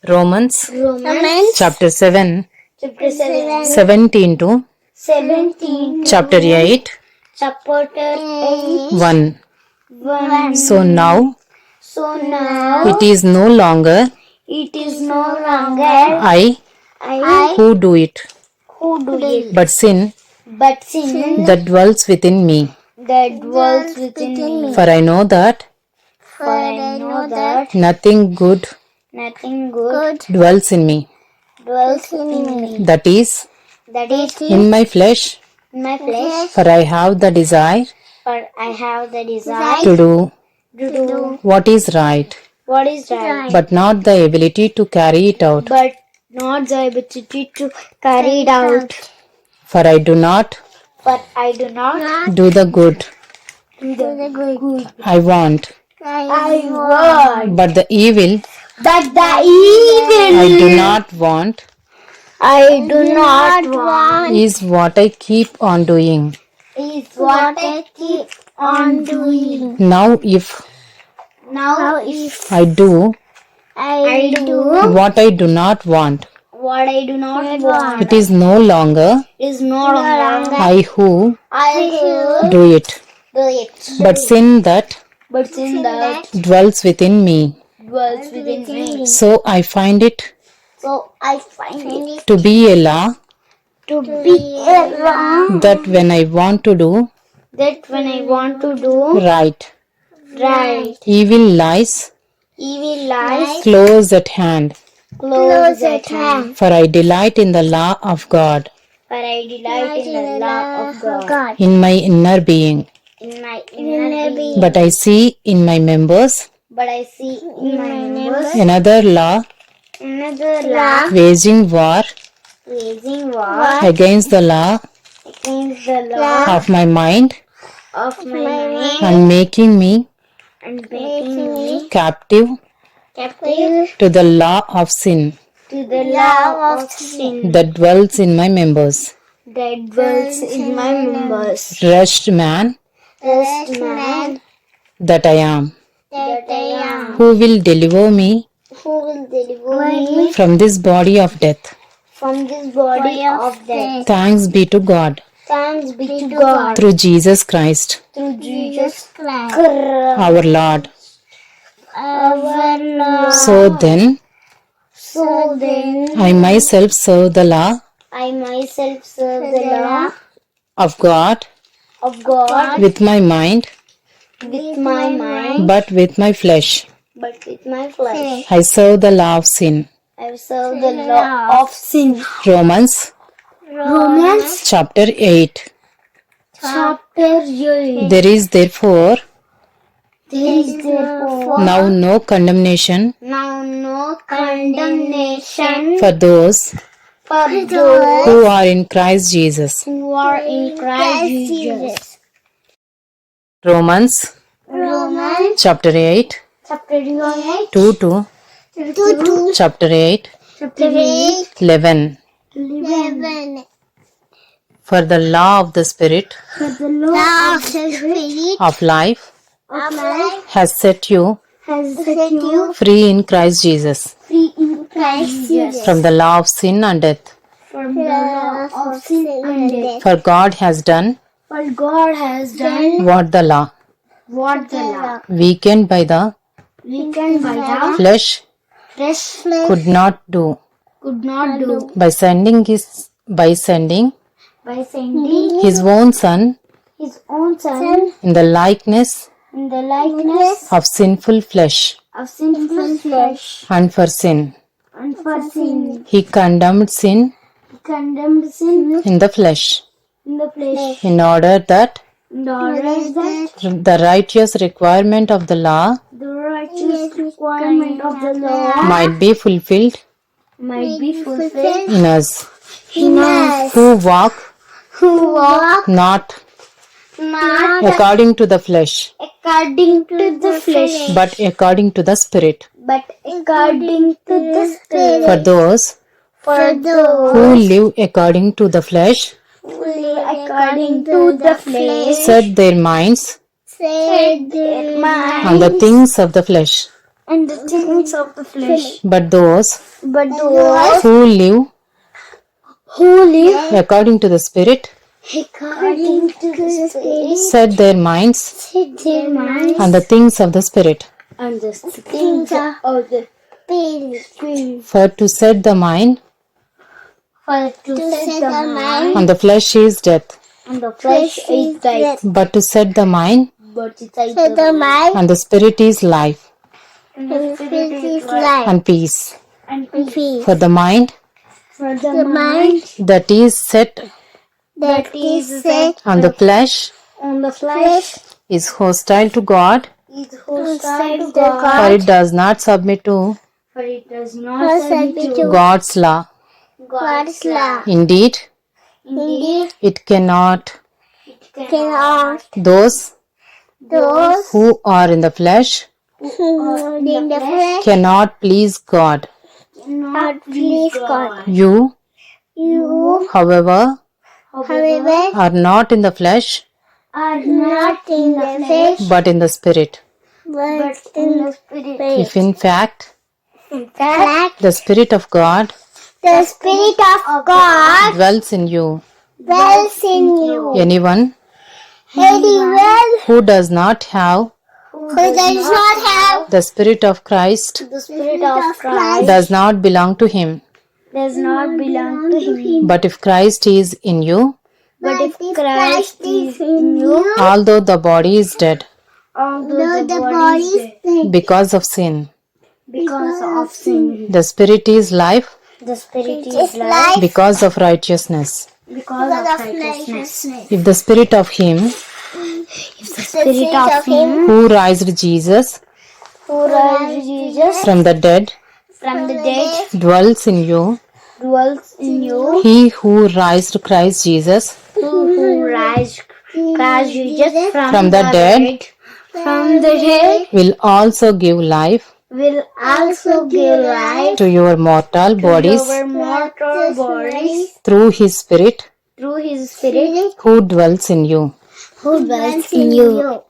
Romans Romans chapter 7, chapter 7, 17 to 17 to chapter 8, chapter 8, 1. 1. So now So now it is no longer it is no longer I I who do it, who do it, but sin but sin that dwells within me. that dwells within me. For I know that For I know that nothing good nothing good dwells in me, dwells in me. that is, That is in my flesh. in my flesh. For I have the desire For I have the desire to do to do what is right, what is right, but not the ability to carry it out. but not the ability to carry it out. For I do not But I do not do the good do the good I want, I want, but the evil but the evil I do not want I do not want is what I keep on doing. is what I keep on doing. Now, if Now if I do I do what I do not want, what I do not want, it is no longer is no longer I who I who do it, do it, but sin that but sin that dwells within me. dwells within me. So I find it So I find it to be a law to be wrong that when I want to do that when I want to do right, right, evil lies evil lies close at hand. close at hand. For I delight in the law of God For I delight in the law of God in my inner being. in my inner being. But I see in my members But I see in my members another law another law waging war waging war against the law against the law of my mind of my mind and making me and making me captive captive to the law of sin to the law of sin that dwells in my members. that dwells in my members. Wretched man Just man that I am, that I am, who will deliver me who will deliver me from this body of death? from this body of death. Thanks be to God Thanks be to God through Jesus Christ, through Jesus Christ, our Lord. our Lord. So then, So then, I myself serve the law I myself serve the law of God of God with my mind, with my mind, but with my flesh but with my flesh. I serve the law of sin. I serve the law of sin. Romans Romans chapter 8. chapter 8. There is therefore There is therefore now no condemnation now no condemnation for those for those who are in Christ Jesus. who are in Christ Jesus. Romans Romans chapter 8, chapter 8 2 to chapter 8, chapter 8 11. 11. For the law of the Spirit For the law of the Spirit of life of life has set you has set you free in Christ Jesus free in Christ Jesus from the law of sin and death. from the law of sin and death. For God has done For God has done what the law, what the law, weakened by the weakened by the flesh, flesh could not do, could not do, by sending his by sending his own Son his own Son in the likeness in the likeness of sinful flesh, of sinful flesh, and for sin and for sin he condemned sin he condemned sin in the flesh, in the flesh, in order that in order that the righteous requirement of the law the righteous requirement of the law might be fulfilled might be fulfilled in us, in us who walk who walk not not according to the flesh, according to the flesh, but according to the Spirit. but according to the Spirit. For those For those who live according to the flesh who live according to the flesh set their minds set their mind on the things of the flesh, and the things of the flesh. But those But those who live who live according to the Spirit according to the Spirit set their minds set their minds on the things of the Spirit. on the things of the Spirit. For to set the mind For to set the mind on the flesh is death, on the flesh is death, but to set the mind but to set the mind on the Spirit is life on the Spirit is life and peace. and peace. For the mind For the mind that is set that is set on the flesh on the flesh is hostile to God, is hostile to for God, it does not submit to for it does not submit to God's law. God's law. Indeed, Indeed, it cannot. cannot Those those who are in the flesh who are in the flesh cannot please God. cannot please God. You, You, however, however, are not in the flesh, are not in the flesh, but in the Spirit. but in the Spirit. If in fact In fact, the Spirit of God the Spirit of God dwells in you, dwells in you. anyone Anyone who does not have who does not have the Spirit of Christ the Spirit of Christ does not belong to him. does not belong to him. But if Christ is in you, But if Christ is in you, although the body is dead although the body is dead because of sin, because of sin, the Spirit is life the Spirit is life because of righteousness. because of righteousness. If the Spirit of Him The Spirit of Him who raised Jesus who raised Jesus from the dead from the dead dwells in you, dwells in you, He who raised Christ Jesus who raised Christ Jesus from the dead from the dead will also give life will also give life to your mortal bodies to our mortal bodies through His Spirit through His Spirit who dwells in you. who dwells in you.